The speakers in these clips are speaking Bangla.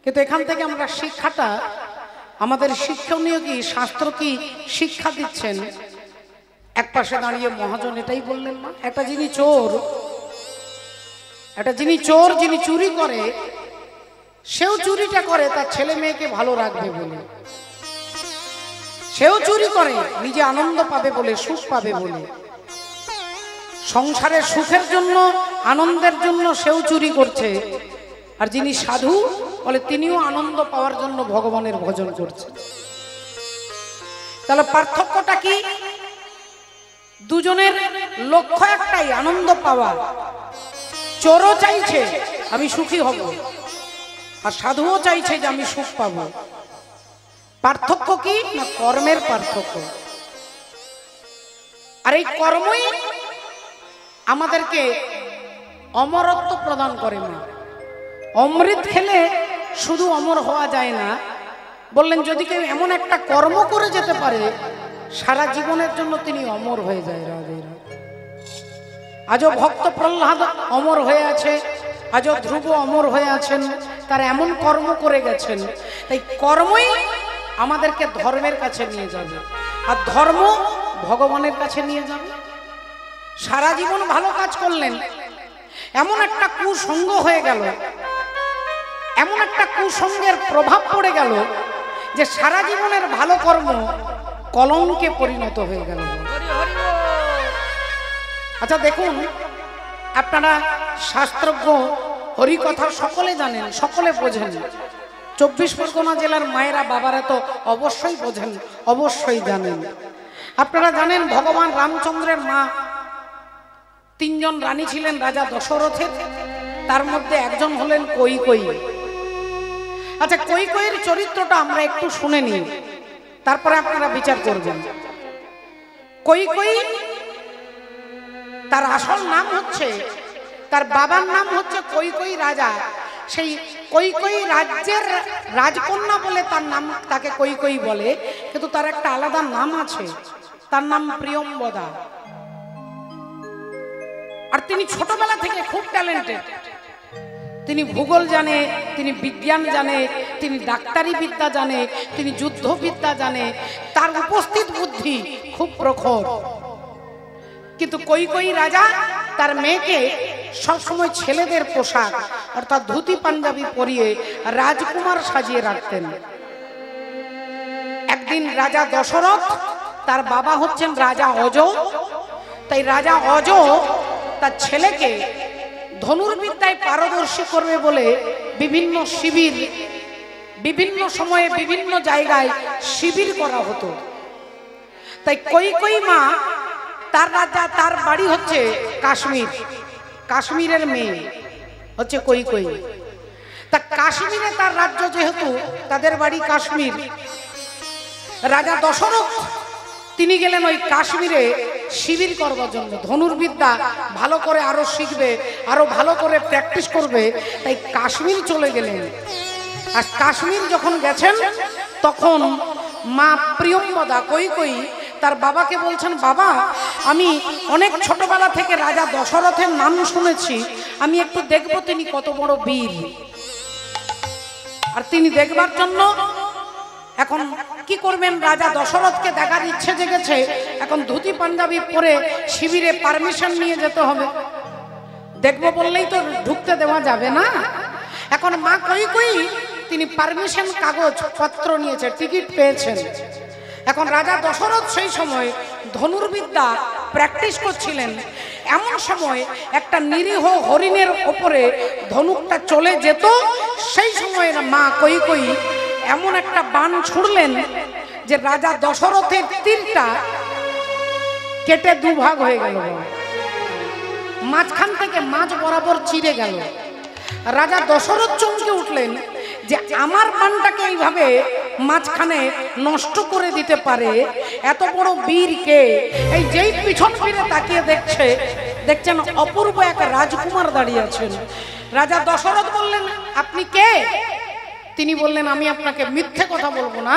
কিন্তু এখান থেকে আমরা শিক্ষাটা, আমাদের শিক্ষণীয় কি, শাস্ত্র কি শিক্ষা দিচ্ছেন? এক পাশে দাঁড়িয়ে মহাজন এটাই বললেন না, একটা যিনি চোর, যিনি চুরি করে, সেও চুরিটা করে তার ছেলে মেয়েকে ভালো রাখবে বলে, সেও চুরি করে নিজে আনন্দ পাবে বলে, সুখ পাবে বলে, সংসারের সুখের জন্য, আনন্দের জন্য সেও চুরি করছে। আর যিনি সাধু বলে তিনিও আনন্দ পাওয়ার জন্য ভগবানের ভজন করছে। তাহলে পার্থক্যটা কি? দুজনের লক্ষ্য একটাই, আনন্দ পাওয়া। চোরও চাইছে আমি সুখী হব, আর সাধুও চাইছে যে আমি সুখ পাবো। পার্থক্য কি না? কর্মের পার্থক্য। আর এই কর্মই আমাদেরকে অমরত্ব প্রদান করে। না, অমৃত খেলে শুধু অমর হওয়া যায় না। বললেন যদি কেউ এমন একটা কর্ম করে যেতে পারে সারা জীবনের জন্য তিনি অমর হয়ে যায়। আজও ভক্ত প্রহ্লাদ অমর হয়ে আছে, আজও ধ্রুব অমর হয়ে আছেন, তারা এমন কর্ম করে গেছেন। তাই কর্মই আমাদেরকে ধর্মের কাছে নিয়ে যাবে, আর ধর্ম ভগবানের কাছে নিয়ে যাবে। সারা জীবন ভালো কাজ করলেন, এমন একটা কুসঙ্গ হয়ে গেল, এমন একটা কুসঙ্গের প্রভাব পড়ে গেল যে সারা জীবনের ভালো কর্ম কলঙ্কে পরিণত হয়ে গেল। আচ্ছা দেখুন, আপনারা শাস্ত্রজ্ঞ, হরিকথা সকলে জানেন, সকলে বোঝেন। 24 পরগনা জেলার মায়েরা বাবারা তো অবশ্যই বোঝেন, অবশ্যই জানেন। আপনারা জানেন ভগবান রামচন্দ্রের মা 3 জন রানী ছিলেন রাজা দশরথের, তার মধ্যে একজন হলেন কৈকেয়ী। আচ্ছা, কৈকেয়ীর চরিত্রটা আমরা একটু শুনে নিই, তারপরে আপনারা বিচার করবেন। কৈকেয়ী, তার আসল নাম হচ্ছে, তার বাবার নাম হচ্ছে কৈকেয়ী রাজা। সেই কৈকেয়ী রাজ্যের রাজকন্যা বলে তার নাম, তাকে কৈকেয়ী বলে। কিন্তু তার একটা আলাদা নাম আছে, তার নাম প্রিয়ম্বদা। আর তিনি ছোটবেলা থেকে খুব ট্যালেন্টেড। তিনি ভূগোল জানে, তিনি বিজ্ঞান জানে, তিনি ডাক্তারি বিদ্যা জানে, তিনি যুদ্ধবিদ্যা জানে। তার উপস্থিত বুদ্ধি খুব প্রখর। কিন্তু কৈকেয়ী রাজা তার মেয়েকে সবসময় ছেলেদের পোশাক অর্থাৎ ধুতি পাঞ্জাবি পরিয়ে রাজকুমার সাজিয়ে রাখতেন। একদিন রাজা দশরথ, তার বাবা হচ্ছেন রাজা অজ, তাই রাজা অজ তার ছেলেকে ধনুর্বিদ্যায় পারদর্শী করবে বলে বিভিন্ন শিবির, বিভিন্ন সময়ে বিভিন্ন জায়গায় শিবির করা হতো। তাই কৈকেয়ী মা, তার রাজা, তার বাড়ি হচ্ছে কাশ্মীর, কাশ্মীরের মেয়ে হচ্ছে কৈকেয়ী। তা কাশ্মীরে তার রাজ্য, যেহেতু তাদের বাড়ি কাশ্মীর, রাজা দশরথ তিনি গেলেন ওই কাশ্মীরে শিবির করবার জন্য। ধনুর্বিদ্যা ভালো করে আরো শিখবে, আরো ভালো করে প্র্যাকটিস করবে, তাই কাশ্মীর চলে গেলেন। আর কাশ্মীর যখন গেছেন তখন মা প্রিয়ম্বদা কৈকেয়ী তার বাবাকে বলছেন, বাবা আমি অনেক ছোটবেলা থেকে রাজা দশরথের নাম শুনেছি, আমি একটু দেখবো তিনি কত বড় বীর। আর তিনি দেখবার জন্য এখন কি করবেন, রাজা দশরথকে দেখার ইচ্ছে জেগেছে। এখন ধুতি পাঞ্জাবি পরে শিবিরে পারমিশন নিয়ে যেতে হবে, দেখবো বললেই তো ঢুকতে দেওয়া যাবে না। এখন মা কৈকেয়ী তিনি পারমিশন কাগজ পত্র নিয়েছে, টিকিট পেয়েছেন। এখন রাজা দশরথ সেই সময় ধনুর্বিদ্যা প্র্যাকটিস করছিলেন। এমন সময় একটা নিরীহ হরিণের ওপরে ধনুকটা চলে যেত, সেই সময় মা কৈকেয়ী এমন একটা বাণ ছুড়লেন যে রাজা দশরথের তীরটা কেটে দুভাগ হয়ে গেল, মাঝখান থেকে মাঝ বরাবর চিরে গেল। রাজা দশরথ চমকে উঠলেন যে আমার বাণটাকে এইভাবে মাঝখানে নষ্ট করে দিতে পারে এত বড় বীর কে? এই যেই পিছন ফিরে তাকিয়ে দেখছেন অপূর্ব এক রাজকুমার দাঁড়িয়ে আছেন। রাজা দশরথ বললেন, আপনি কে? তিনি বললেন, আমি আপনাকে মিথ্যে কথা বলবো না,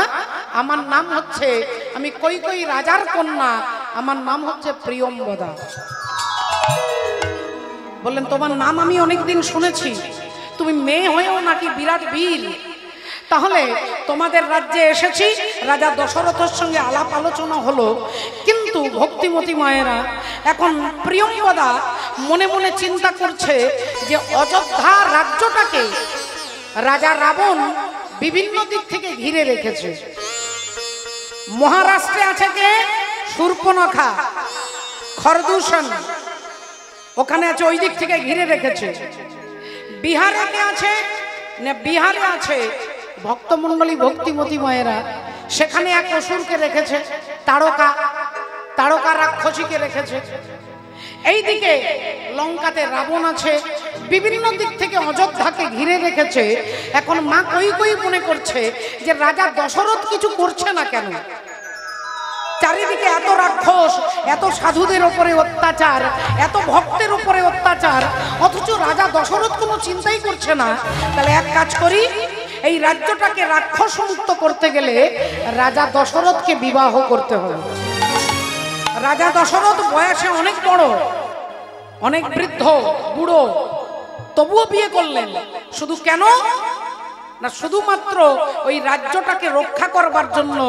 আমার নাম হচ্ছে, আমি কৈকেয়ী রাজার কন্যা, আমার নাম হচ্ছে প্রিয়ম্বদা। বললেন, তোমার নাম আমি অনেকদিন শুনেছি, তুমি মেয়ে হয়েও নাকি বিরাট বীর। তাহলে তোমাদের রাজ্যে এসেছি, রাজা দশরথের সঙ্গে আলাপ আলোচনা হলো, কিন্তু ভক্তিমতী মায়েরা এখন প্রিয়ঙ্গদা মনে মনে চিন্তা করছে যে অযোধ্যা রাজ্যটাকে রাজা রাবণ বিভিন্ন দিক থেকে ঘিরে রেখেছে। মহারাষ্ট্রে আছে কে? শূর্পণখা, খরদূষণ, ওখানে আছে, ওই দিক থেকে ঘিরে রেখেছে। বিহারে কে আছে? না, বিহারে আছে ভক্তমণ্ডলী ভক্তিমতী মায়েরা, সেখানে এক অসুরকে রেখেছে, তারকা, তারকা রাক্ষসীকে রেখেছে। এইদিকে লঙ্কাতে রাবণ আছে, বিভিন্ন দিক থেকে অযোধ্যাকে ঘিরে রেখেছে। এখন মা কৈকেয়ী মনে করছে যে রাজা দশরথ কিছু করছে না কেন? চারিদিকে এত রাক্ষস, এত সাধুদের উপরে অত্যাচার, এত ভক্তের উপরে অত্যাচার, অথচ রাজা দশরথ কোনো চিন্তাই করছে না। তাহলে এক কাজ করি, এই রাজ্যটাকে রাক্ষস মুক্ত করতে গেলে রাজা দশরথকে বিবাহ করতে হবে। রাজা দশরথ বয়সে অনেক বড়, অনেক বৃদ্ধ, বুড়ো, তবুও বিয়ে করলেন। শুধু কেন না, শুধুমাত্র ওই রাজ্যটাকে রক্ষা করবার জন্য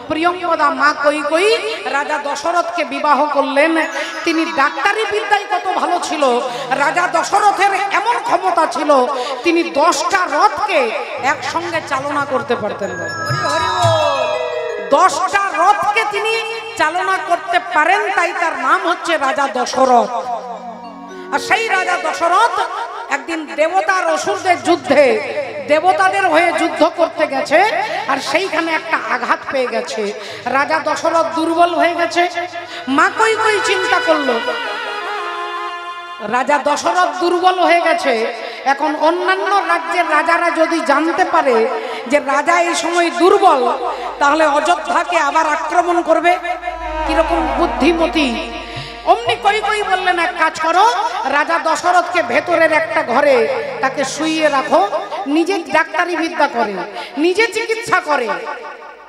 প্রিয়ঙ্গদা মা কৈকেয়ী রাজা দশরথকে বিবাহ করলেন। তিনি ডাক্তারি বিদ্যায় কত ভালো ছিল, রাজা দশরথের এমন ক্ষমতা ছিল, তিনি 10টা রথকে একসঙ্গে চালনা করতে পারতেন। 10টা রথকে তিনি চালনা করতে পারেন, তাই তার নাম হচ্ছে রাজা দশরথ। আর সেই রাজা দশরথ একদিন দেবতার অসুরদের যুদ্ধে দেবতাদের হয়ে যুদ্ধ করতে গেছে, আর সেইখানে একটা আঘাত পেয়ে গেছে। রাজা দশরথ দুর্বল হয়ে গেছে। মা কৈকেয়ী চিন্তা করলো, রাজা দশরথ দুর্বল হয়ে গেছে, এখন অন্যান্য রাজ্যের রাজারা যদি জানতে পারে যে রাজা এই সময় দুর্বল, তাহলে অযোধ্যাকে আবার আক্রমণ করবে। কিরকম বুদ্ধিমতী! অমনি কৈকেয়ী বললেন, এক কাজ করো, রাজা দশরথকে ভেতরের একটা ঘরে তাকে শুইয়ে রাখো, নিজে ডাক্তারি বিদ্যা করে, নিজে চিকিৎসা করে।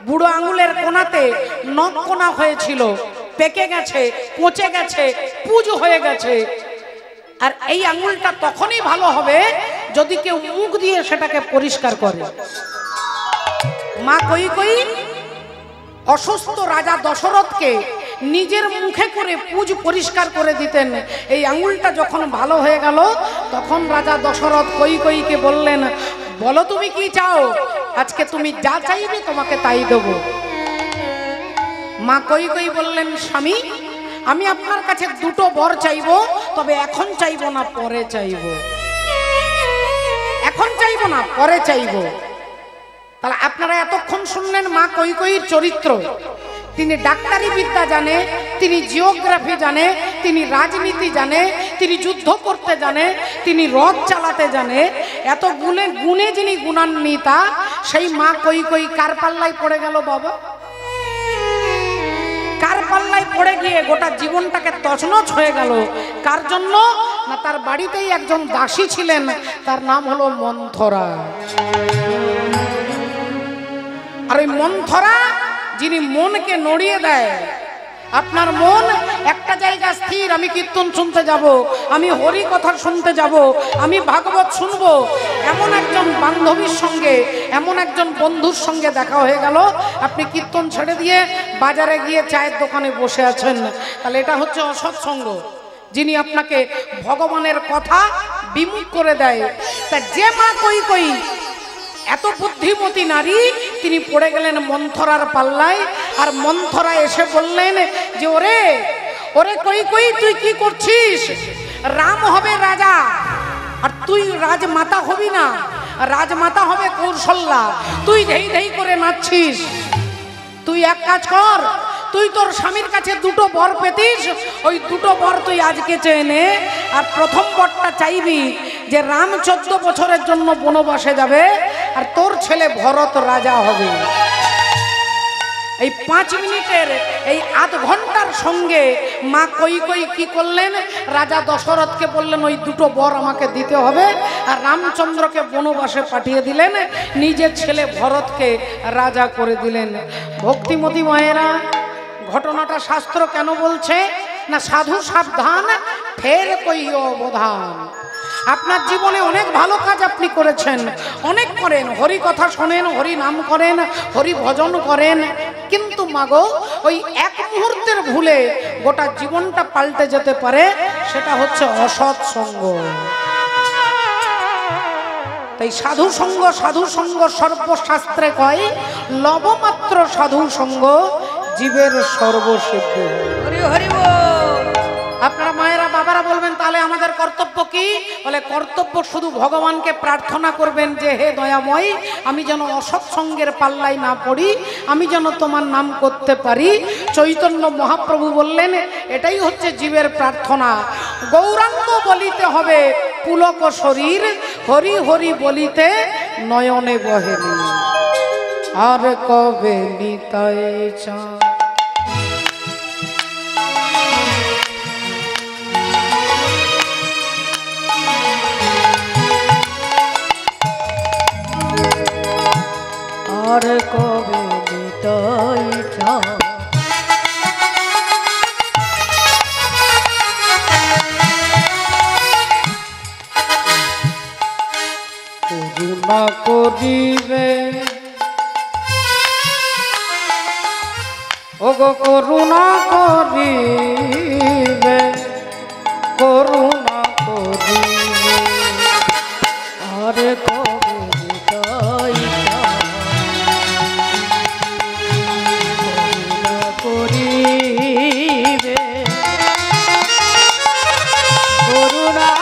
বুড়ো আঙুলের কোনাতে নখ কোনা হয়েছিল, পেকে গেছে, পচে গেছে, পুজ হয়ে গেছে। আর এই আঙুলটা তখনই ভালো হবে যদি কেউ মুখ দিয়ে সেটাকে পরিষ্কার করে। মা কৈকেয়ী অসুস্থ রাজা দশরথকে নিজের মুখে করে পুজ পরিষ্কার করে দিতেন। এই আঙুলটা যখন ভালো হয়ে গেল, তখন রাজা দশরথ কৈকেয়ীকে বললেন, বলো তুমি কি চাও, আজকে তুমি যা চাইবে তোমাকে তাই দেব। মা কৈকেয়ী বললেন, স্বামী, আমি আপনার কাছে 2টো বর চাইবো, তবে এখন চাইবো না, পরে চাইবো। এখন চাইবো না, পরে চাইবো। তাহলে আপনারা এতক্ষণ শুনলেন মা কৈকেয়ীর চরিত্র। তিনি ডাক্তারি বিদ্যা জানে, তিনি জিওগ্রাফি জানে, তিনি রাজনীতি জানে, তিনি যুদ্ধ করতে জানে, তিনি রথ চালাতে জানে। এত গুণে যিনি গুণান্বিতা, সেই মা কৈকেয়ী কার পাল্লায় পড়ে গেল বাবা? কার পাল্লায় পড়ে গিয়ে গোটা জীবনটাকে তছনছ হয়ে গেল। কার জন্য না, তার বাড়িতেই একজন দাসী ছিলেন, তার নাম হলো মন্থরা। আর ওই মন্থরা যিনি মনকে নড়িয়ে দেয়। আপনার মন একটা জায়গা স্থির, আমি কীর্তন শুনতে যাব, আমি হরি কথা শুনতে যাব, আমি ভাগবত শুনবো, এমন একজন বান্ধবীর সঙ্গে, এমন একজন বন্ধুর সঙ্গে দেখা হয়ে গেল, আপনি কীর্তন ছেড়ে দিয়ে বাজারে গিয়ে চায়ের দোকানে বসে আছেন, তাহলে এটা হচ্ছে অসৎসঙ্গ, যিনি আপনাকে ভগবানের কথা বিমুখ করে দেয়। তা যে মা কৈকেয়ী এত বুদ্ধিমতী নারী, তিনি পড়ে গেলেন মন্থরার পাল্লায়। আর মন্থরা এসে বললেন যে, ওরে ওরে কৈকেয়ী, তুই কি করছিস? রাম হবে রাজা, আর তুই রাজমাতা হবি না, রাজমাতা হবে কৌশল্যা। তুই ধেই ধেই করে নাচছিস। তুই এক কাজ কর, তুই তোর স্বামীর কাছে 2টো বর পেতিস, ওই 2টো বর তুই আজকে চেয়ে নে। আর প্রথম বরটা চাইবি যে রাম 14 বছরের জন্য বনবাসে যাবে, আর তোর ছেলে ভরত রাজা হবে। এই 5 মিনিটের, এই আধ ঘন্টার সঙ্গে মা কৈকেয়ী কি করলেন, রাজা দশরথকে বললেন, ওই 2টো বর আমাকে দিতে হবে। আর রামচন্দ্রকে বনবাসে পাঠিয়ে দিলেন, নিজের ছেলে ভরতকে রাজা করে দিলেন। ভক্তিমতী মায়েরা, ঘটনাটা শাস্ত্র কেন বলছে না, সাধু সাবধান ফের কইও অবধান। আপনার জীবনে অনেক ভালো কাজ আপনি করেছেন, অনেক করেন, হরি কথা শোনেন, হরি নাম করেন, হরি ভজন করেন, কিন্তু মাগো ওই এক মুহূর্তের ভুলে গোটা জীবনটা পাল্টে যেতে পারে, সেটা হচ্ছে অসৎ সঙ্গ। তাই সাধু সঙ্গ সর্বশাস্ত্রে কয়, লবমাত্র সাধু সঙ্গ জীবের সর্বসিদ্ধি। হরি হরি বল। আপনারা মায়েরা বাবারা বলবেন তাহলে আমাদের কর্তব্য কি? বলে কর্তব্য শুধু ভগবানকে প্রার্থনা করবেন যে হে দয়াময়, আমি যেন অসৎ সঙ্গের পাল্লায় না পড়ি, আমি যেন তোমার নাম করতে পারি। চৈতন্য মহাপ্রভু বললেন এটাই হচ্ছে জীবের প্রার্থনা। গৌরাঙ্গ বলিতে হবে পুলক শরীর, হরি হরি বলিতে নয়নে বহেনি, আর কবে নিতাই চা। আর কবে নিতাই চা। করুণা করিবে ওগো করুণা করিবে, করুণা করিবে, আরে কবে নিতাই চা। করুণা করিবে, করুণা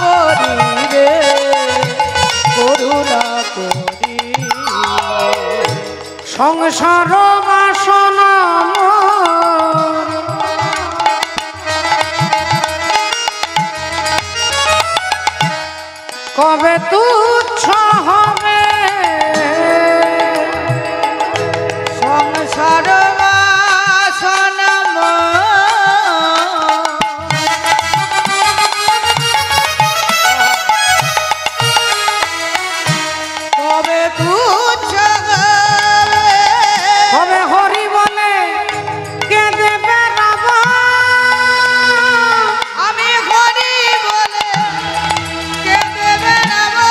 করিবে, করুণা করিবে, সংসার বাসনা কবে তুচ্ছ হবে, সংসার বাসনা কবে তুচ্ছ হবে, হরি বলে কে দেবে রাবা, আমি হরি বলে কে দেবে রাবা,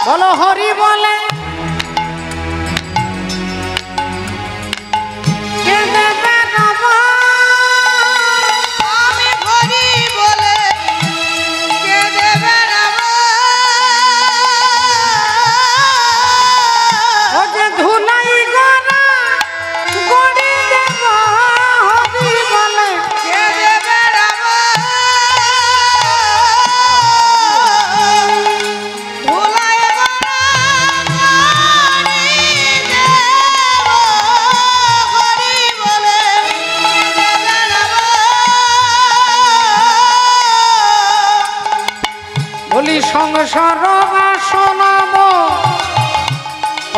বলো হরি বলে কে দেবে রাবা, আমি হরি বলে কে দেবে রাবা, ও যে ধুলাই গড়া গড়ি দেব, হরি বলে কে দেবে রাবা, ধুলাই গড়া গড়ি দেব, হরি বলে কে দেবে রাবা, বলি সংসার বাসনা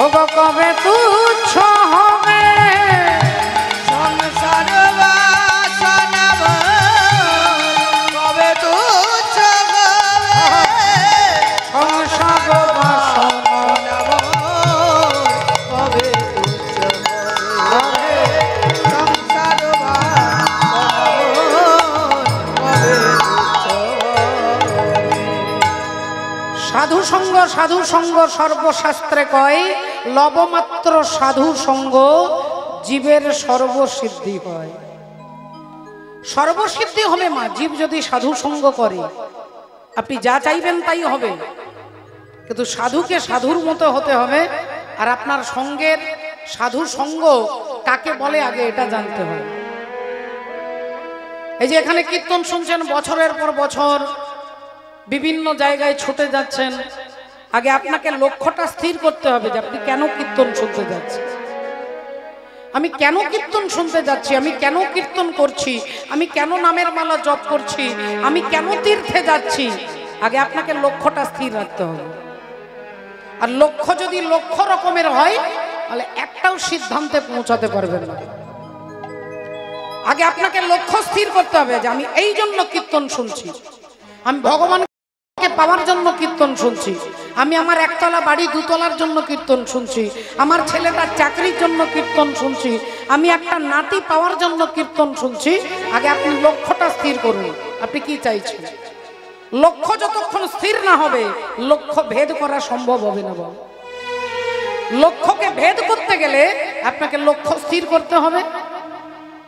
ওগো কবে তুচ্ছ হবে, সংসার বাসনা কবে তুচ্ছ হবে, সংসার বাসনা কবে তুচ্ছ হবে, সংসার বাসনা কবে তুচ্ছ হবে। সাধু সঙ্গ সর্বশাস্ত্রে কয়, লবমাত্র সাধু সঙ্গ জীবের সর্বসিদ্ধি হয়। সর্বসিদ্ধি হবে মা, জীব যদি সাধু সঙ্গ করে আপনি যা চাইবেন তাই হবে, কিন্তু সাধুকে সাধুর মতো হতে হবে। আর আপনার সঙ্গের সাধু সঙ্গ কাকে বলে আগে এটা জানতে হবে। এই যে এখানে কীর্তন শুনছেন, বছরের পর বছর বিভিন্ন জায়গায় ছুটে যাচ্ছেন, আগে আপনাকে লক্ষ্যটা স্থির করতে হবে যে আপনি কেন কীর্তন শুনতে যাচ্ছেন। আমি কেন কীর্তন শুনতে যাচ্ছি, আমি কেন কীর্তন করছি, আমি কেন নামের মালা জপ করছি, আমি কেন তীর্থে যাচ্ছি, আগে আপনাকে লক্ষ্যটা স্থির রাখতে হবে। আর লক্ষ্য যদি লক্ষ্য রকমের হয় তাহলে একটাও সিদ্ধান্তে পৌঁছাতে পারবেন না। আগে আপনাকে লক্ষ্য স্থির করতে হবে যে আমি এই জন্য কীর্তন শুনছি, আমি ভগবান আমাকে পাওয়ার জন্য কীর্তন শুনছি, আমি আমার একতলা বাড়ি দুতলার জন্য কীর্তন শুনছি, আমার ছেলেটার চাকরির জন্য কীর্তন শুনছি, আমি একটা নাতি পাওয়ার জন্য কীর্তন শুনছি। আগে আপনি লক্ষ্যটা স্থির করুন, আপনি কি চাইছেন। লক্ষ্য যতক্ষণ স্থির না হবে লক্ষ্য ভেদ করা সম্ভব হবে না বাবা। লক্ষ্যকে ভেদ করতে গেলে আপনাকে লক্ষ্য স্থির করতে হবে।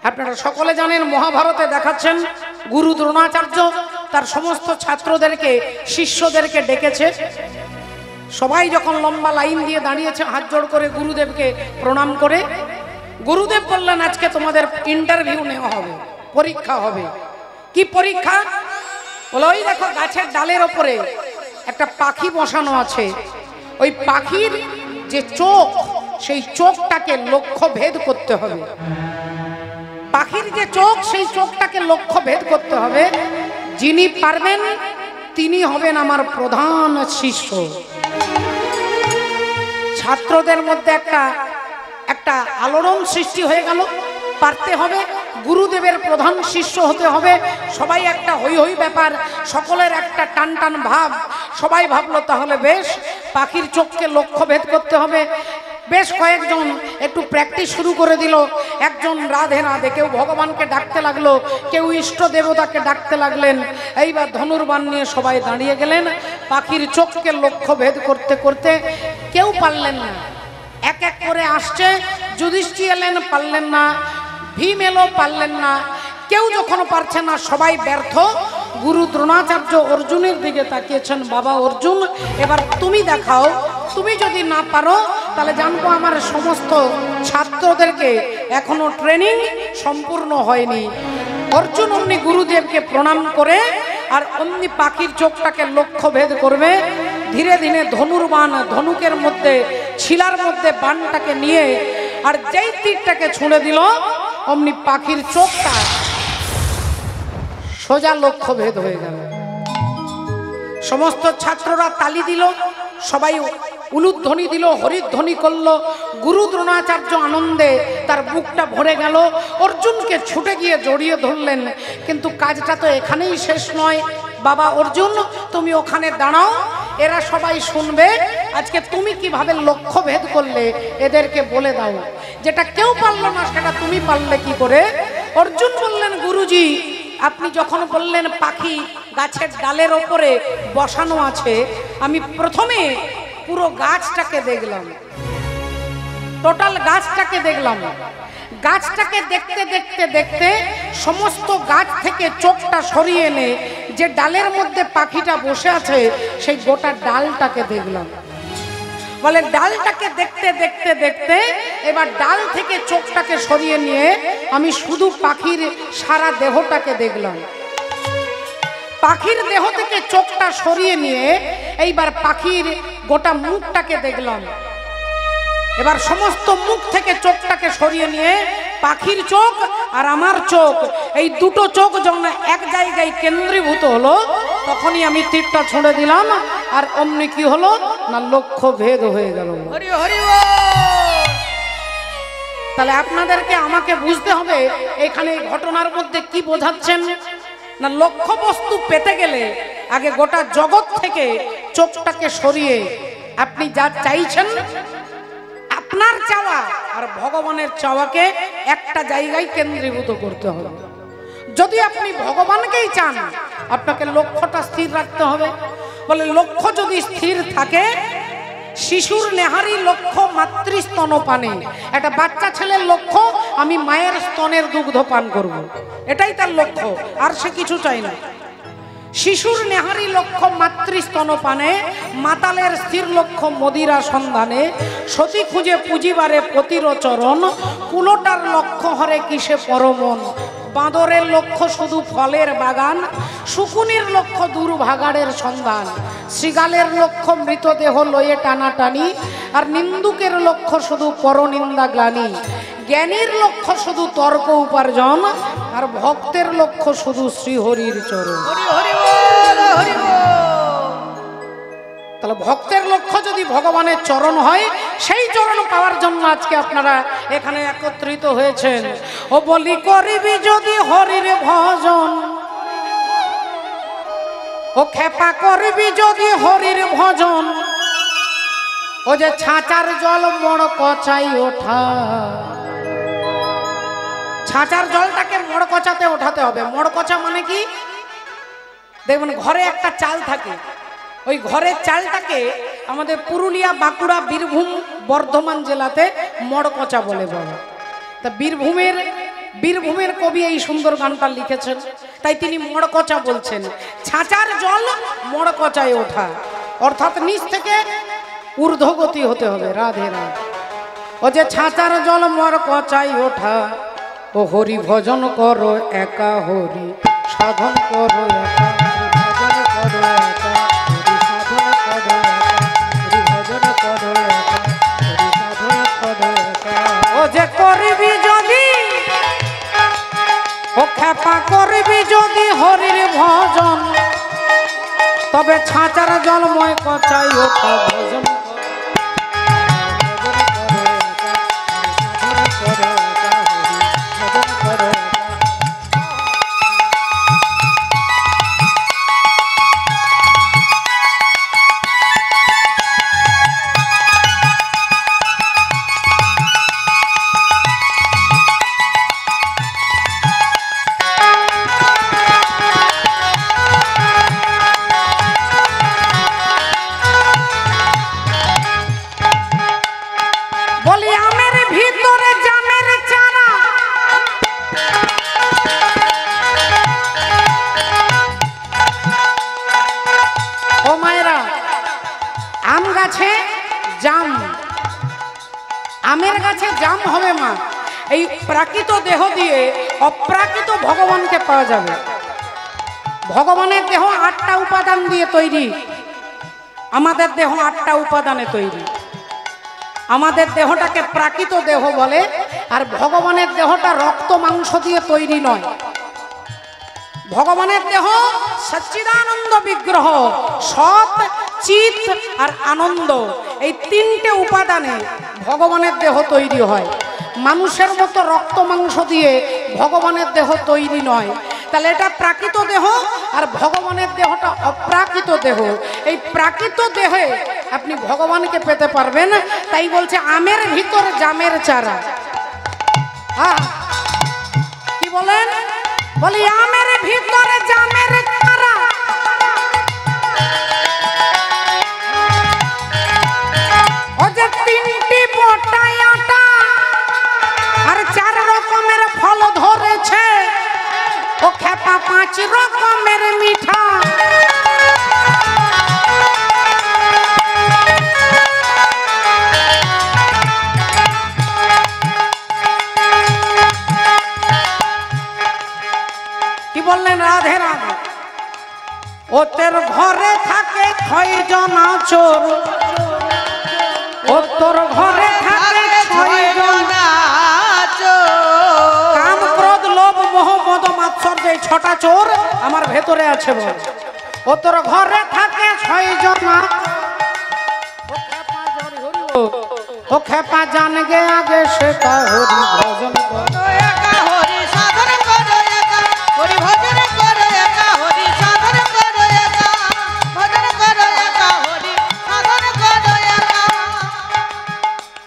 আপনারা সকলে জানেন মহাভারতে দেখাচ্ছেন গুরু দ্রোণাচার্য তার সমস্ত ছাত্রদেরকে শিষ্যদেরকে ডেকেছে। সবাই যখন লম্বা লাইন দিয়ে দাঁড়িয়েছে হাত জোড় করে গুরুদেবকে প্রণাম করে, গুরুদেব বললেন আজকে তোমাদের ইন্টারভিউ নেওয়া হবে, পরীক্ষা হবে। কি পরীক্ষা? বলে ওই দেখো গাছের ডালের ওপরে একটা পাখি বসানো আছে, ওই পাখির যে চোখ সেই চোখটাকে লক্ষ্য ভেদ করতে হবে। পাখির যে চোখ সেই চোখটাকে লক্ষ্য ভেদ করতে হবে। যিনি পারবেন তিনি হবেন আমার প্রধান শিষ্য। ছাত্রদের মধ্যে একটা আলোড়ন সৃষ্টি হয়ে গেল, পারতে হবে, গুরুদেবের প্রধান শিষ্য হতে হবে। সবাই একটা হই হই ব্যাপার, সকলের একটা টান টান ভাব। সবাই ভাবলো তাহলে বেশ পাখির চোখকে লক্ষ্য ভেদ করতে হবে। বেশ কয়েকজন একটু প্র্যাকটিস শুরু করে দিল। একজন রাধে রাধে, কেউ ভগবানকে ডাকতে লাগলো, কেউ ইষ্ট দেবতাকে ডাকতে লাগলেন। এইবার ধনুর্বাণ নিয়ে সবাই দাঁড়িয়ে গেলেন। পাখির চোখকে লক্ষ্য ভেদ করতে করতে কেউ পারলেন না। এক এক করে আসছে, যুধিষ্ঠির এলেন, পারলেন না, ভীম এলো, পারলেন না। কেউ যখন পারছে না সবাই ব্যর্থ। গুরু দ্রোণাচার্য অর্জুনের দিকে তাকিয়েছেন, বাবা অর্জুন এবার তুমি দেখাও, তুমি যদি না পারো তাহলে জানবো আমার সমস্ত ছাত্রদেরকে এখনো ট্রেনিং সম্পূর্ণ হয়নি। অর্জুন অমনি গুরুদেবকে প্রণাম করে আর অমনি পাখির চোখটাকে লক্ষ্য ভেদ করবে। ধীরে ধীরে ধনুর্বাণ ধনুকের মধ্যে ছিলার মধ্যে বাণটাকে নিয়ে আর যেই তীরটাকে ছুঁড়ে দিল অমনি পাখির চোখটা সোজা লক্ষ্য ভেদ হয়ে গেল। সমস্ত ছাত্ররা তালি দিল, সবাই উলুধ্বনি দিল, হরিধ্বনি করলো। গুরু দ্রোণাচার্য আনন্দে তার বুকটা ভরে গেল। অর্জুনকে ছুটে গিয়ে জড়িয়ে ধরলেন। কিন্তু কাজটা তো এখানেই শেষ নয়। বাবা অর্জুন তুমি ওখানে দাঁড়াও, এরা সবাই শুনবে আজকে তুমি কিভাবে লক্ষ্য ভেদ করলে, এদেরকে বলে দাও। যেটা কেউ পারলো না সেটা তুমি পারলে কি করে? অর্জুন বললেন গুরুজি আপনি যখন বললেন পাখি গাছের ডালের ওপরে বসানো আছে, আমি প্রথমে পুরো গাছটাকে দেখলাম, টোটাল গাছটাকে দেখলাম। গাছটাকে দেখতে দেখতে দেখতে সমস্ত গাছ থেকে চোখটা সরিয়ে এনে যে ডালের মধ্যে পাখিটা বসে আছে সেই গোটা ডালটাকে দেখলাম। বলে ডালটাকে দেখতে দেখতে দেখতে এবার ডাল থেকে চোখটাকে সরিয়ে নিয়ে আমি শুধু পাখির সারা দেহটাকে দেখলাম। পাখির দেহ থেকে চোখটা সরিয়ে নিয়ে এইবার পাখির গোটা মুখটাকে দেখলাম। এবার সমস্ত মুখ থেকে চোখটাকে সরিয়ে নিয়ে পাখির চোখ আর আমার চোখ, এই দুটো চোখ যখন এক জায়গায় কেন্দ্রীভূত হলো তখনই আমি তীরটা ছুঁড়ে দিলাম। আর অমনি কি হলো না লক্ষ্য ভেদ হয়ে গেল। হরি হরি বল। তাহলে আপনাদেরকে আমাকে বুঝতে হবে এখানে ঘটনার মধ্যে কি বোঝাচ্ছেন না, লক্ষ্য বস্তু পেতে গেলে আগে গোটা জগৎ থেকে চোখটাকে সরিয়ে আপনি যা চাইছেন, আপনার চাওয়া আর ভগবানের চাওয়াকে একটা জায়গায় কেন্দ্রীভূত করতে হবে। যদি আপনি ভগবানকেই চান আপনাকে লক্ষ্যটা স্থির রাখতে হবে। বলে লক্ষ্য যদি স্থির থাকে, শিশুর নেহারি লক্ষ্য মাতৃস্তন পানে। একটা বাচ্চা ছেলের লক্ষ্য আমি মায়ের স্তনের দুগ্ধ পান করব, এটাই তার লক্ষ্য, আর সে কিছু চাই না। শিশুর নেহারি লক্ষ্য মাতৃস্তন পানে, মাতালের স্থির লক্ষ্য মদিরা সন্ধানে, সতী খুঁজে পুঁজিবারে পতির চরণ, কুলোটার লক্ষ্য হরে কিসে পরমন, বাঁদরের লক্ষ্য শুধু ফলের বাগান, শুকুনির লক্ষ্য দুর্ভাগাড়ের সন্ধান, শৃগালের লক্ষ্য মৃতদেহ লয়ে টানাটানি, আর নিন্দুকের লক্ষ্য শুধু পরনিন্দা গ্লানি, জ্ঞানীর লক্ষ্য শুধু তর্ক উপার্জন, আর ভক্তের লক্ষ্য শুধু শ্রীহরির চরণ। তাহলে ভক্তের লক্ষ্য যদি ভগবানের চরণ হয়, সেই চরণ পাওয়ার জন্য আজকে আপনারা এখানে একত্রিত হয়েছেন। ও বলি করিবি যদি হরির ভজন, ও ও খেপা করবি যদি হরির ভজন, ও যে ছাঁচার জল মোড় কচাই ওঠা। ছাঁচার জলটাকে মোড় কচাতে ওঠাতে হবে। মোড় কচা মানে কি? দেখবেন ঘরে একটা চাল থাকে, ওই ঘরের চালটাকে আমাদের পুরুলিয়া, বাঁকুড়া, বীরভূম, বর্ধমান জেলাতে মোড় কচা বলে বলে। তা বীরভূমের কবি এই সুন্দর গানটা লিখেছেন, তাই তিনি মোড় কচা বলছেন। ছাঁচার জল মোড় কচায় ওঠা, অর্থাৎ নিচ থেকে ঊর্ধ্বগতি হতে হবে। রাধে রাধে। ও যে ছাঁচার জল মোড় কচায় ওঠা, ও হরি ভজন করো একা, হরি সাধন করো একা, হরি ভজন করো একা, হরি সাধন করো একা, হরি ভজন করো একা, হরি সাধন করো একা। ও যে করবি যদি, ও খেপা করবি যদি হরির ভজন, তবে ছাঁচার জলময় কচাই ওঠা ভজন। আমের গাছে জাম হবে মা, এই প্রাকৃত দেহ দিয়ে অপ্রাকৃত ভগবানকে পাওয়া যাবে। ভগবানের দেহ 8টা উপাদান দিয়ে তৈরি, আমাদের দেহ 8টা উপাদানে তৈরি। আমাদের দেহটাকে প্রাকৃত দেহ বলে, আর ভগবানের দেহটা রক্ত মাংস দিয়ে তৈরি নয়। ভগবানের দেহ সচ্চিদানন্দ বিগ্রহ, সৎ, চিত আর আনন্দ, এই 3টে উপাদানে ভগবানের দেহ তৈরি হয়। মানুষের মতো রক্ত মাংস দিয়ে ভগবানের দেহ তৈরি নয়। তাহলে এটা প্রাকৃত দেহ, আর ভগবানের দেহটা অপ্রাকৃত দেহ। এই প্রাকৃত দেহে আপনি ভগবানকে পেতে পারবেন। তাই বলছে আমের ভিতর জামের চারা। হ্যাঁ, কি বলেন? বলি আমের ভিতরে জামের চারা, ও যে 3টি বটাই আটা আর 4 রকমের ফল ধরেছে, ও খেপা 5 রকমের মিঠা। কি বললেন? রাধে রাধে। ও তোর ঘরে থাকে 6 জন চোর, ও তোর ঘরে থাকে 6 জন চোর। কাম, ক্রোধ, লোভ, মোহ, মদ, মাৎসর্য, এই 6টা চোর আমার ভেতরে আছে বল। ও তোর ঘরে থাকে 6 জন। ও খেপা জান গে আগে সেটা হরি ভজন করো একা, হরি সাধন করো একা, হরি ভজন করো একা, হরি সাধন করো একা, ভজন করো একা, হরি সাধন করো একা।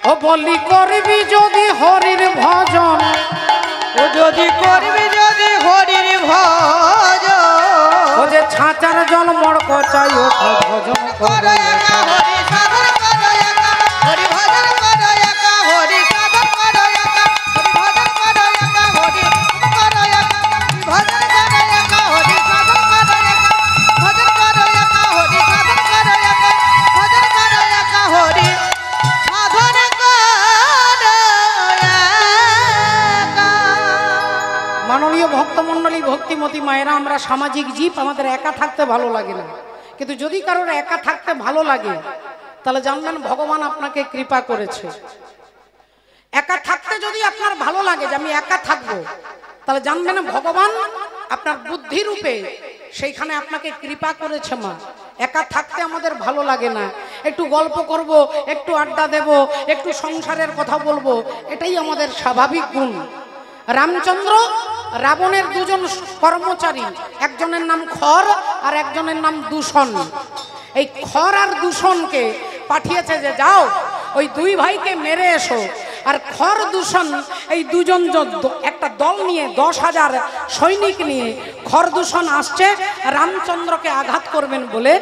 ও বলি করবি যদি হরির ভজন, ও যদি করবি যদি হরির ভজন, ও যে ছাঁচার জল মোড় কচাই ওঠা ভজন করো একা, হরি সাধন করো একা, হরি ভজন করো একা, হরি সাধন করো একা, হরি ভজন করো একা, হরি করো একা, ভজন করো একা, হরি সাধন করো একা, ভজন করো একা, হরি সাধন করো একা, ভজন করো একা, হরি সাধন করো একা। মাননীয় ভক্তমণ্ডলী, ভক্তিমতী মায়েরা, আমরা সামাজিক জীব, আমাদের একা থাকতে ভালো লাগে না। কিন্তু যদি কারোর একা থাকতে ভালো লাগে, তাহলে জানবেন ভগবান আপনাকে কৃপা করেছে। একা থাকতে যদি আপনার ভালো লাগে যে আমি একা থাকবো, তাহলে জানবেন ভগবান আপনার বুদ্ধি রূপে সেইখানে আপনাকে কৃপা করেছে মা। একা থাকতে আমাদের ভালো লাগে না, একটু গল্প করব, একটু আড্ডা দেব, একটু সংসারের কথা বলবো, এটাই আমাদের স্বাভাবিক গুণ। রামচন্দ্র রাবণের 2 জন কর্মচারী, একজনের নাম খর আর একজনের নাম দূষণ। এই খর আর দূষণকে পাঠিয়েছে যে যাও ওই দুই ভাইকে মেরে এসো। আর খর দূষণ এই দুজন একটা দল নিয়ে 10,000 সৈনিক নিয়ে খর দূষণ আসছে রামচন্দ্রকে আঘাত করবেন বলে।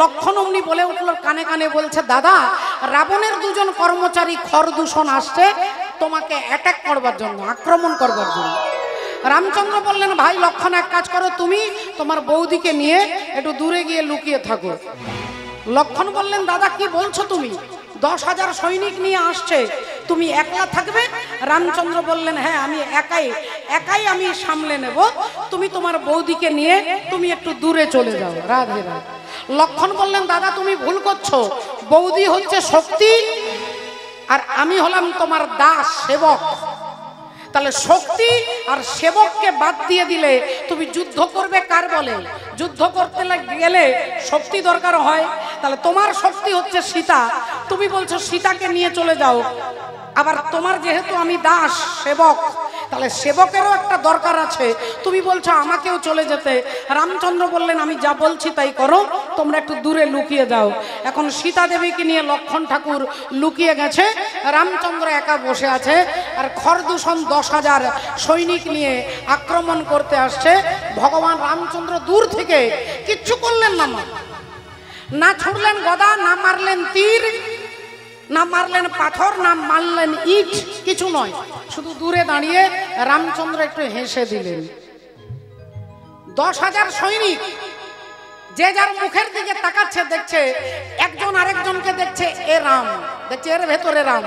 লক্ষণ অমনি বলে উঠল কানে কানে, বলছে দাদা রাবণের দুজন কর্মচারী খর দূষণ আসছে তোমাকে অ্যাটাক করবার জন্য, আক্রমণ করবার জন্য। রামচন্দ্র বললেন ভাই লক্ষণ এক কাজ করো, তুমি তোমার বৌদিকে নিয়ে একটু দূরে গিয়ে লুকিয়ে থাকো। লক্ষণ বললেন দাদা কি বলছো তুমি, 10,000 সৈনিক নিয়ে আসছে, তুমি একলা থাকবে? রামচন্দ্র বললেন হ্যাঁ আমি একাই আমি সামলে নেব, তুমি তোমার বৌদিকে নিয়ে তুমি একটু দূরে চলে যাও। রাধে রাধে। লক্ষণ বললেন দাদা তুমি ভুল করছো, বৌদি হচ্ছে শক্তি আর আমি হলাম তোমার দাস সেবক। তাহলে শক্তি আর সেবককে বাদ দিয়ে দিলে তুমি যুদ্ধ করবে কার বলে? যুদ্ধ করতে গেলে শক্তি দরকার হয়। তাহলে তোমার শক্তি হচ্ছে সীতা, তুমি বলছো সীতাকে নিয়ে চলে যাও। আবার তোমার যেহেতু আমি দাস সেবক, তাহলে সেবকেরও একটা দরকার আছে, তুমি বলছো আমাকেও চলে যেতে। রামচন্দ্র বললেন আমি যা বলছি তাই করো, তোমরা একটু দূরে লুকিয়ে যাও। এখন সীতা দেবীকে নিয়ে লক্ষণ ঠাকুর লুকিয়ে গেছে, রামচন্দ্র একা বসে আছে। আর খরদূষণ 10,000 সৈনিক নিয়ে আক্রমণ করতে আসছে। ভগবান রামচন্দ্র দূর থেকে কিচ্ছু করলেন না, না ছুড়লেন গদা, না মারলেন তীর, না মারলেন পাথর, না মারলেন ইট, কিছু নয়, শুধু দূরে দাঁড়িয়ে রামচন্দ্র একটু হেসে দিলেন। 10,000 সৈনিক যে যার মুখের দিকে তাকাচ্ছে, দেখছে একজন আরেকজনকে দেখছে, এ রাম, দেখছে এর ভেতরে রাম,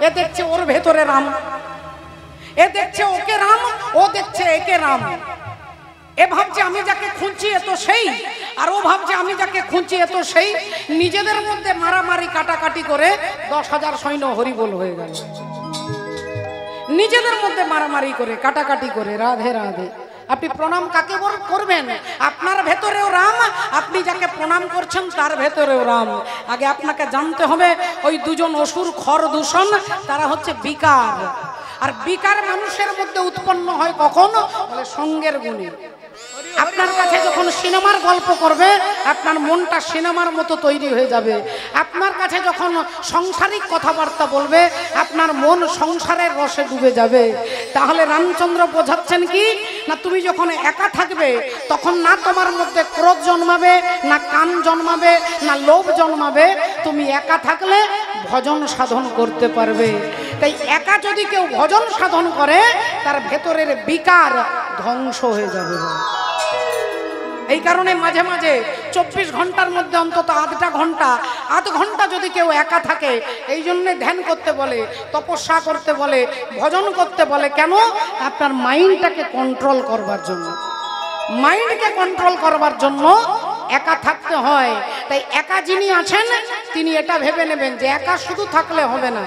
এ দেখছে ওর ভেতরে রাম, এ দেখছে ওকে রাম, ও দেখছে একে রাম। এ ভাবছে আমি যাকে খুঁজছি এ তো সেই, আর ও ভাবছে আমি যাকে খুঁজছি এ তো সেই। নিজেদের মধ্যে মারামারি কাটাকাটি করে 10,000 সৈন্য হরিবোল হয়ে গেল। নিজেদের মধ্যে মারামারি করে কাটাকাটি করে। রাধে রাধে। আপনি প্রণাম কাকে করবেন? আপনার ভেতরেও রাম, আপনি যাকে প্রণাম করছেন তার ভেতরেও রাম। আগে আপনাকে জানতে হবে ওই দুজন অসুর খর দূষণ তারা হচ্ছে বিকার। আর বিকার মানুষের মধ্যে উৎপন্ন হয় কখন? বলে সঙ্গের গুণে। আপনার কাছে যখন সিনেমার গল্প করবে আপনার মনটা সিনেমার মতো তৈরি হয়ে যাবে। আপনার কাছে যখন সংসারিক কথাবার্তা বলবে আপনার মন সংসারের রসে ডুবে যাবে। তাহলে রামচন্দ্র বোঝাচ্ছেন কি না, তুমি যখন একা থাকবে তখন না তোমার মধ্যে ক্রোধ জন্মাবে, না কাম জন্মাবে, না লোভ জন্মাবে। তুমি একা থাকলে ভজন সাধন করতে পারবে। তাই একা যদি কেউ ভজন সাধন করে তার ভেতরের বিকার ধ্বংস হয়ে যাবে। এই কারণে মাঝে মাঝে 24 ঘন্টার মধ্যে অন্তত আধ ঘন্টা যদি কেউ একা থাকে, এই জন্যে ধ্যান করতে বলে, তপস্যা করতে বলে, ভজন করতে বলে। কেন? আপনার মাইন্ডটাকে কন্ট্রোল করবার জন্য। মাইন্ডকে কন্ট্রোল করবার জন্য একা থাকতে হয়। তাই একা যিনি আছেন তিনি এটা ভেবে নেবেন যে একা শুধু থাকলে হবে না,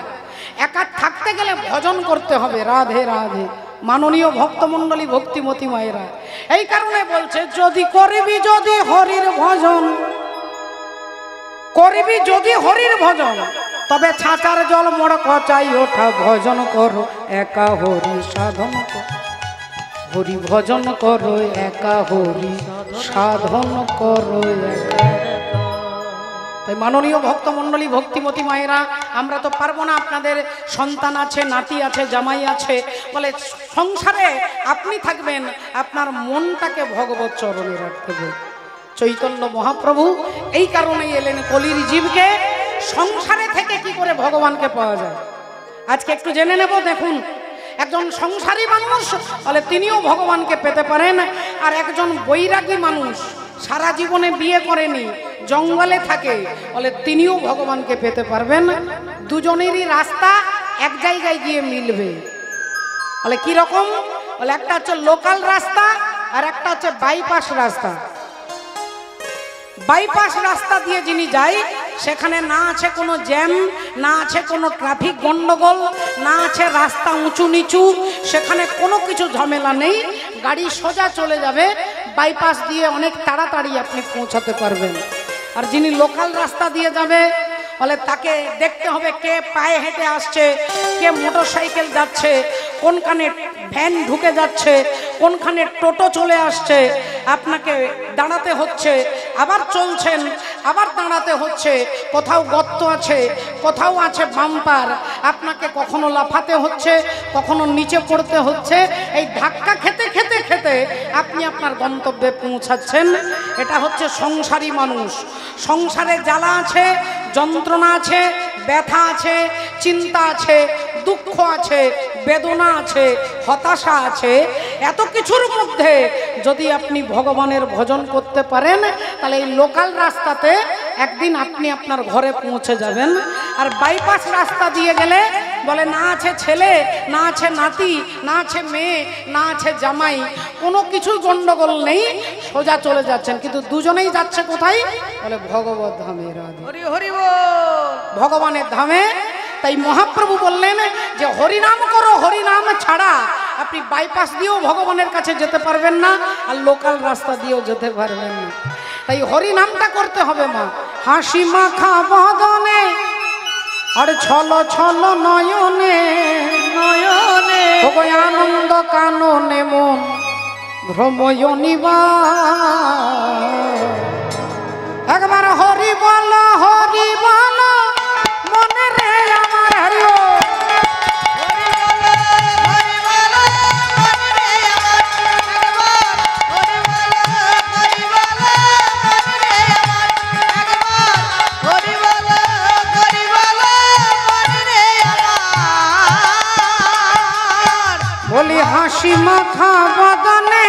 একা থাকতে গেলে ভজন করতে হবে। রাধে রাধে। মাননীয় ভক্তমণ্ডলী, ভক্তিমতী মায়েরা, এই কারণে বলছে যদি করবি যদি হরির ভজন, করবি যদি হরির ভজন, তবে ছাঁচার জল মোড় কচাই ওঠা ভজন করো একা হরি সাধন করো, হরি ভজন করো একা হরি সাধন করো একা। তাই মাননীয় ভক্তমণ্ডলী, ভক্তিমতী মায়েরা, আমরা তো পারবো না, আপনাদের সন্তান আছে, নাতি আছে, জামাই আছে, বলে সংসারে আপনি থাকবেন, আপনার মনটাকে ভগবত চরণে রাখতে হবে। চৈতন্য মহাপ্রভু এই কারণেই এলেন কলির জীবকে সংসারে থেকে কি করে ভগবানকে পাওয়া যায় আজকে একটু জেনে নেব। দেখুন, একজন সংসারী মানুষ বলে তিনিও ভগবানকে পেতে পারেন, আর একজন বৈরাগী মানুষ সারা জীবনে বিয়ে করেনি, জঙ্গলে থাকে, বলে তিনিও ভগবানকে পেতে পারবেন। দুজনেরই রাস্তা এক জায়গায় গিয়ে মিলবে। বলে কি রকম? বলে একটা হচ্ছে লোকাল রাস্তা আর একটা হচ্ছে বাইপাস রাস্তা। বাইপাস রাস্তা দিয়ে যিনি যায় সেখানে না আছে কোনো জ্যাম, না আছে কোনো ট্রাফিক গন্ডগোল, না আছে রাস্তা উঁচু নিচু, সেখানে কোনো কিছু ঝামেলা নেই, গাড়ি সোজা চলে যাবে। বাইপাস দিয়ে অনেক তাড়াতাড়ি আপনি পৌঁছাতে পারবেন। আর যিনি লোকাল রাস্তা দিয়ে যাবে বলে তাকে দেখতে হবে কে পায়ে হেঁটে আসছে, কে মোটর সাইকেল যাচ্ছে, কোনখানে ভ্যান ঢুকে যাচ্ছে, কোনখানে টোটো চলে আসছে, আপনাকে দাঁড়াতে হচ্ছে, আবার চলছেন, আবার দাঁড়াতে হচ্ছে, কোথাও গর্ত আছে, কোথাও আছে বাম্পার, আপনাকে কখনো লাফাতে হচ্ছে, কখনো নিচে পড়তে হচ্ছে। এই ধাক্কা খেতে খেতে খেতে আপনি আপনার গন্তব্যে পৌঁছাচ্ছেন। এটা হচ্ছে সংসারী মানুষ। সংসারে জ্বালা আছে, যন্ত্রণা আছে, ব্যথা আছে, চিন্তা আছে, দুঃখ আছে, বেদনা আছে, হতাশা আছে। এত কিছুর মধ্যে যদি আপনি ভগবানের ভজন করতে পারেন, তাহলে এই লোকাল রাস্তাতে একদিন আপনি আপনার ঘরে পৌঁছে যাবেন। আর বাইপাস রাস্তা দিয়ে গেলে বলে না আছে ছেলে, না আছে নাতি, না আছে মেয়ে, না আছে জামাই, কোনো কিছুই গন্ডগোল নেই, সোজা চলে যাচ্ছেন। কিন্তু দুজনেই যাচ্ছে কোথায়? বলে ভগবত ধামে, হরি হরি বল, ভগবানের ধামে। তাই মহাপ্রভু বললেন যে হরিনাম করো, হরিনাম ছাড়া আপনি বাইপাস দিয়েও ভগবানের কাছে যেতে পারবেন না, আর লোকাল রাস্তা দিয়েও যেতে পারবেন না। তাই হরিনামটা করতে হবে মা। হাসি মাখা বদনে আর ছল ছল নয়নে, নয়নে আনন্দ কাননে মন ভ্রময়নিবা। একবার হরি বল, হরি বল মনে রে আমার, হরি বলি হাসি মাখা বদনে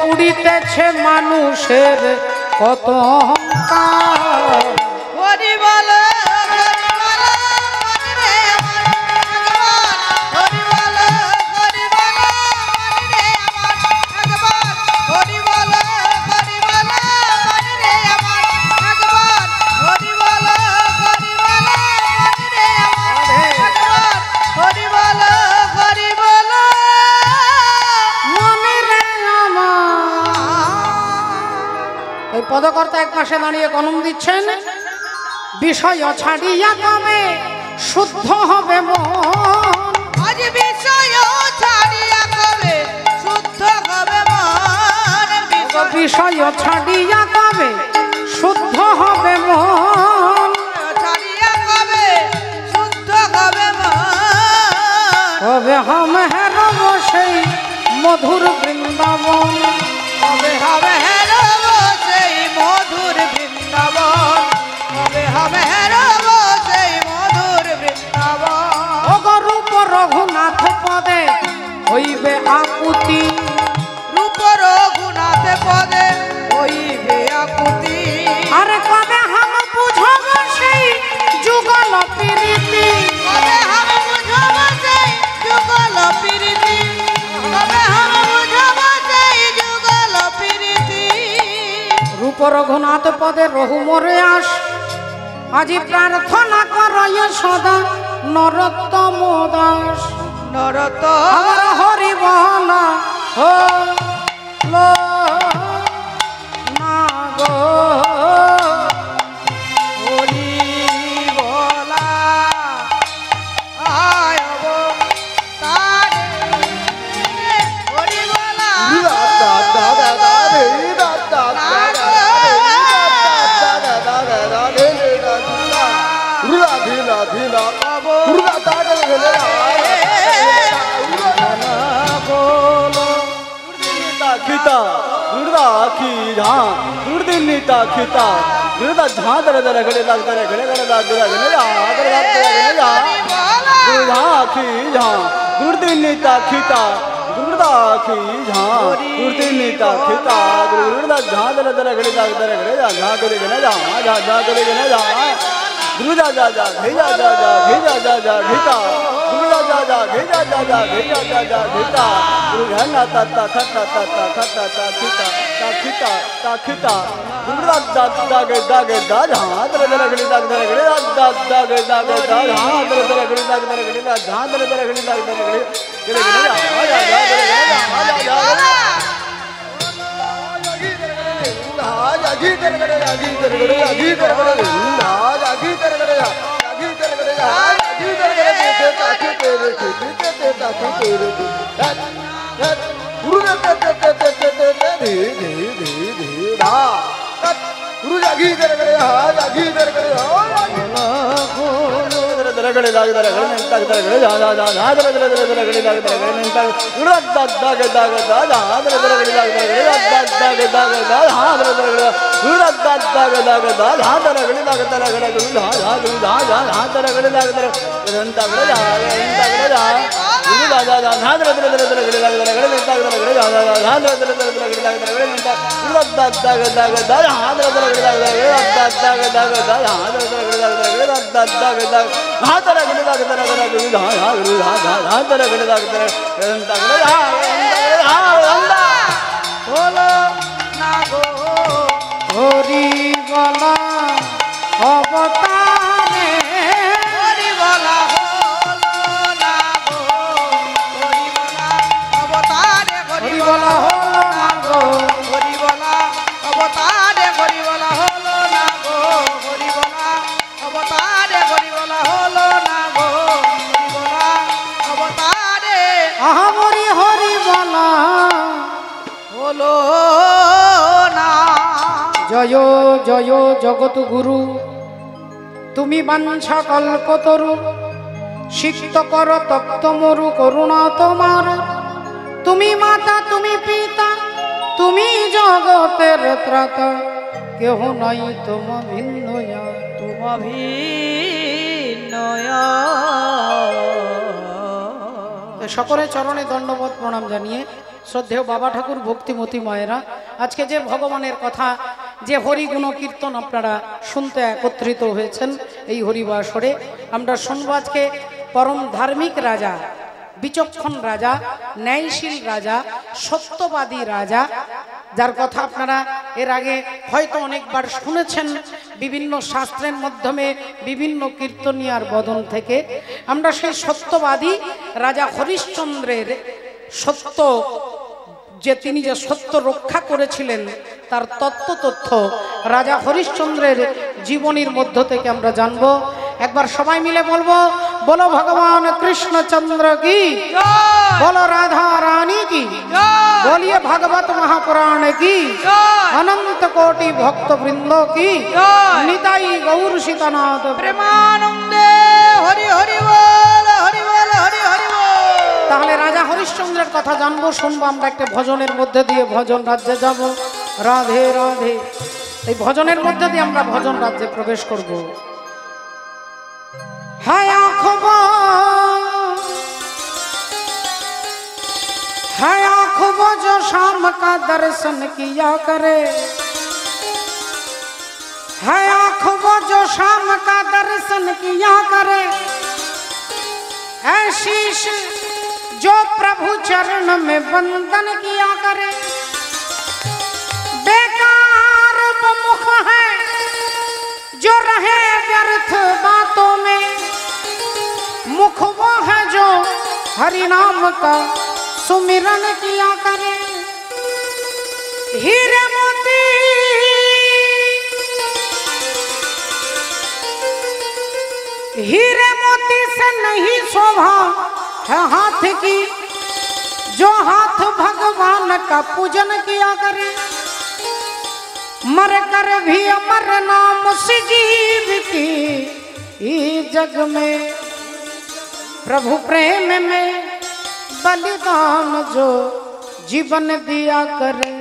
পুড়িতেছে মানুষের কত অহংকার। হরি বল, পদকর্তা এক পাশে দাঁড়িয়ে কলম দিচ্ছেন, বিষয় ছাড়িয়া কবে শুদ্ধ হবে মন। আজ বিষয় ছাড়িয়া কবে শুদ্ধ হবে মন, বিষয় ছাড়িয়া কবে শুদ্ধ হবে মন, ছাড়িয়া কবে শুদ্ধ হবে মন। কবে হাম হেরব সেই মধুর বৃন্দাবন, কবে হবে হেরব সেই মধুর বৃন্দাবন, কবে হবে হেরব সেই মধুর বৃন্দাবন। রূপ রঘুনাথ পদে হইবে আকুতি, রূপ রঘুনাথ পদে হইবে আকুতি। আরে কবে হাম বুঝব সেই যুগল প্রীতি, কবে হাম বুঝব সেই যুগল প্রীতি, কবে হাম বুঝব সেই যুগল প্রীতি। রূপ রঘুনাথ পদে রহু মরে আস, আজি প্রার্থনা করয় সদা নরোত্তম দাস। নরোত্তম হরি বল হলো না গো হরি বলা আয় গো তারে হরি বলা खिता गुरुदा की जहाँ गुरुदिनीता खिता गुरुदा जहाँ तेरे तेरे गले लग तेरे गले गले लग तेरे गले जा तेरे लग तेरे गले जा गुरुदा की जहाँ गुरुदिनीता खिता गुरुदा की जहाँ गुरुदिनीता खिता गुरुदा जहाँ तेरे तेरे गले लग तेरे गले जा जहाँ गले गले जा जहाँ जहाँ गले गले जा गुरु जा जा जा घिजा जा जा घिजा जा जा घिता गुरु जा जा जा घिजा जा जा घिजा जा जा घिता गुरु घना ता ता खता ता ता खता ता खिता ता खिता ता खिता गुरु दा दा दा गे दा गे दा जहाँ तेरे तेरे गली दा तेरे गली दा दा दा गे दा गे दा जहाँ तेरे तेरे गली दा तेरे गली दा जहाँ तेरे तेरे गली दा तेरे गली गली गली जा आ जा जा तेरे गली जा आ जा जा जागी तेरे गले जागी तेरे गले जागी तेरे गले जागी तेरे गले जागी तेरे गले जागी तेरे गले तेरे ताकि तेरे तेरे ताकि तेरे गुरु ने ते धीरे धीरे धीरे धीरे धा गुरु जागी तेरे गले जागी तेरे गले तेरे गले जागी तेरे गले नहीं ताकि तेरे गले जा जा जा जा तेरे तेरे तेरे गले जागी तेरे गले नहीं ताकि गुरु दा दा गे दा गे दा जा तेरे तेरे गले जागी तेरे गले दा दा गे दा गे दा हाँ तेरे तेरे गले गुरु दा दा दा गे दा गे दा हाँ तेरे गले दा गे तेरे गले गुरु दा जा गुरु दा जा हाँ तेरे गले दा गे तेरे नहीं ताकि जा नहीं ताकि जा गुरु दा जा जा हाँ तेरे तेरे तेरे गले दा गे तेरे गले नहीं ताकि तेरे गले जा जा हाँ तेरे तेरे तेरे गले दा गे तेरे गले नहीं ताकि गुरु दा दा गे दा गे दा हाँ तेरे तेरे गले दा गे दा दा गे दा गे दा हाँ तेरे तेरे गले दा गे तेरे दा दा गे दा हाँ तेरे गले दा गे तेरे गले गुरु दा हाँ गुरु दा हाँ तेरे गले दा गे तेरे नहीं ताकि हाँ बोलो ना गो हरि बोला अवतारे हरि बोला हलो ना गो हरि बोला अवतारे हरि बोला हलो ना गो हरि बोला अवतारे हरि बोला हलो ना गो हरि बोला अवतारे हरि बोला हलो ना गो हरि बोला अवतारे हरि हरि बोला হলো না জয় জয় জগৎ গুরু তুমি বাঞ্ছা কল্পতরু সিক্ত কর তপ্ত মরু করুণা তোমার তুমি মাতা তুমি পিতা তুমি জগতের ত্রাতা কেহ নাই তোম ভিন্নয়া তোম ভিন্নয়া সকলের চরণে দণ্ডবোধ প্রণাম জানিয়ে শ্রদ্ধেয় বাবা ঠাকুর ভক্তিমতী মায়েরা আজকে যে ভগবানের কথা যে হরিগুণ কীর্তন আপনারা শুনতে একত্রিত হয়েছেন এই হরিবাসরে আমরা শুনব আজকে পরম ধার্মিক রাজা বিচক্ষণ রাজা ন্যায়শীল রাজা সত্যবাদী রাজা যার কথা আপনারা এর আগে হয়তো অনেকবার শুনেছেন বিভিন্ন শাস্ত্রের মাধ্যমে বিভিন্ন কীর্তনিয়ার বদন থেকে আমরা সেই সত্যবাদী রাজা হরিশ্চন্দ্রের সত্য যে তিনি যে সত্য রক্ষা করেছিলেন তার তথ্য রাজা হরিশ্চন্দ্রের জীবনীর মধ্য থেকে আমরা জানব একবার সবাই মিলে বলবো বলো ভগবান কৃষ্ণচন্দ্র কি বলো রাধা রানী কি बोलिए भागवत महापुराण की अनंत कोटि भक्त वृंदो की निताई गौर सीतानाथ प्रेमानंदे हरि हरि बोल हरि बोल हरि हरि बोल তাহলে রাজা হরিশ্চন্দ্রের কথা জানবো শুনবো আমরা একটা ভজনের মধ্যে দিয়ে ভজন রাজ্যে যাব রাধে রাধে এই ভজনের মধ্যে দিয়ে আমরা ভজন রাজ্যে প্রবেশ করব হায় আখবা है आँखों जो शाम का दर्शन किया करे है आँखों जो शाम का दर्शन किया करे शीश जो प्रभु चरण में वंदन किया करे बेकार वो मुख है जो रहे व्यर्थ बातों में मुख वो है जो हरि नाम का सुमिरन किया करे हीरे मोती हीरे मोती से नहीं शोभा है हाथ की, जो हाथ भगवान का पूजन किया करे। मर कर भी अमर नाम से जीव की जग में, प्रभु प्रेम में बलिदान जो जीवन दिया करे।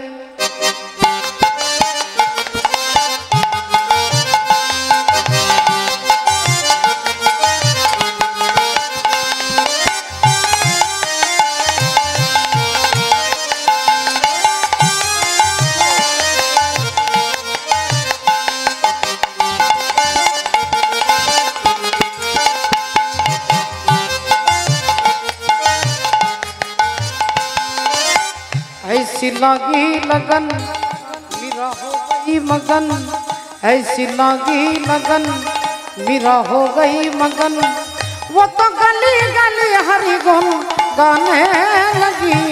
ऐसी लागी लगन मेरा हो गई मगन, ऐसी लागी लगन मेरा हो गई मगन। वो तो गली गली हरि गुण गाने लगी,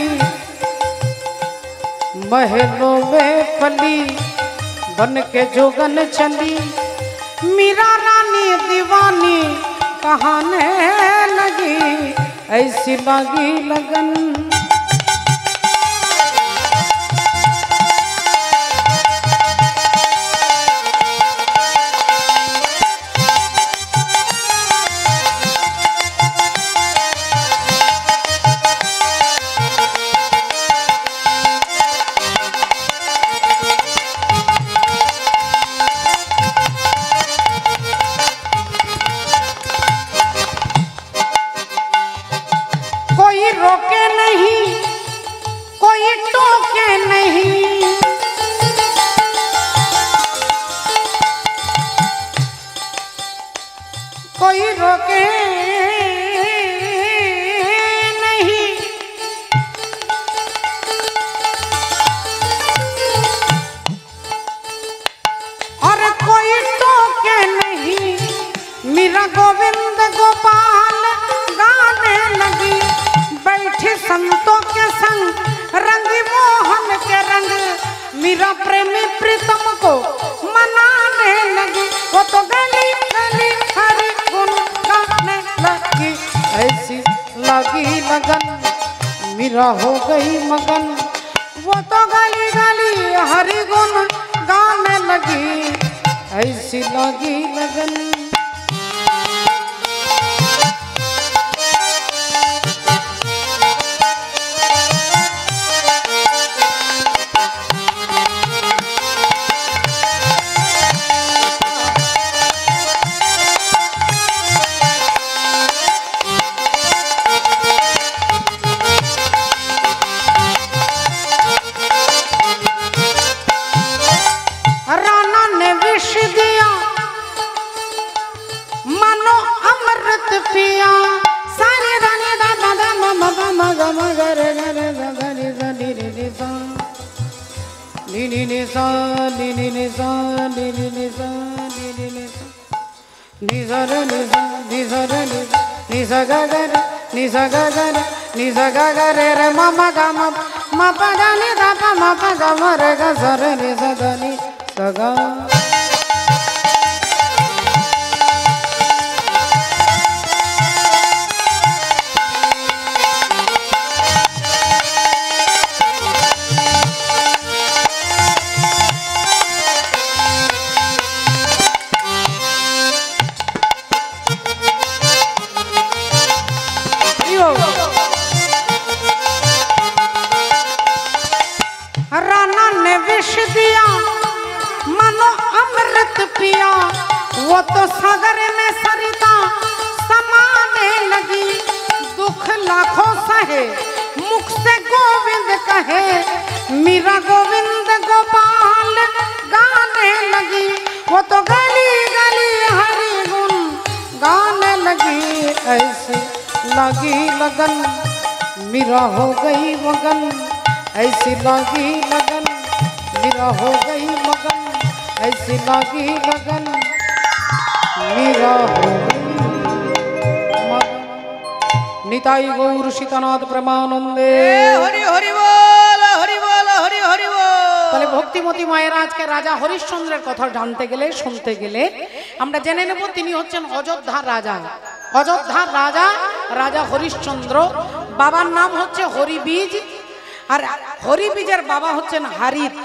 महलों में पली बन के जोगन चली। मीरा रानी दीवानी कहाने लगी, ऐसी लागी लगन। कोई रोके नहीं, कोई टोके नहीं, कोई रोके नहीं, और कोई टोके नहीं। मेरा गोविंद गोपाल गाने लगी, बैठे संतों के संग रंग मोहन के रंग। मेरा प्रेमी प्रीतम को मनाने लगी, वो तो गली गली हरि गुण गाने लगी। ऐसी लगी लगन मेरा हो गई मगन, वो तो गली गली हरि गुण गाने लगी। ऐसी लगी लगन। राणा ने विष दिया मानो अमृत पिया। सारे रानी दादा दादा मगा मगा मगर गर गरी गरी रे सा नी नी नी सा नी नी नी सा नी नी नी सा नी नी नी सा नी सा रे नी सा नी सा रे नी सा गा गा रे नी सा गा गा रे नी सा गा गा रे रे मा मा गा मा मा पा गा नी दा पा मा पा गा मा रे गा सा रे नी सा गा नी सा गा। राणा ने विष दिया मानो अमृत पिया, वो तो सागर में सरिता समाने लगी। दुख लाखों सहे मुख से गोविंद कहे, मेरा गोविंद गोपाल गाने लगी। वो तो गली गली हरि गुण गाने लगी। ऐसे लगी लगन मेरा हो गई मगन, ऐसी लगी लगन मेरा हो गई मगन। ऐसी लगी लगन मेरा हो गई मगन। निताई गौर सीतानाथ प्रमानंदे। हरि हरि बोल हरि बोल हरि हरि बोल। তাহলে ভক্তিমতী মায়েরা আজকে রাজা হরিশ্চন্দ্রের কথা জানতে গেলে শুনতে গেলে আমরা জেনে নেব তিনি হচ্ছেন অযোধ্যার রাজা। অযোধ্যার রাজা রাজা হরিশ্চন্দ্র, বাবার নাম হচ্ছে হরিবীজ, আর হরিবীজের বাবা হচ্ছেন হারিত।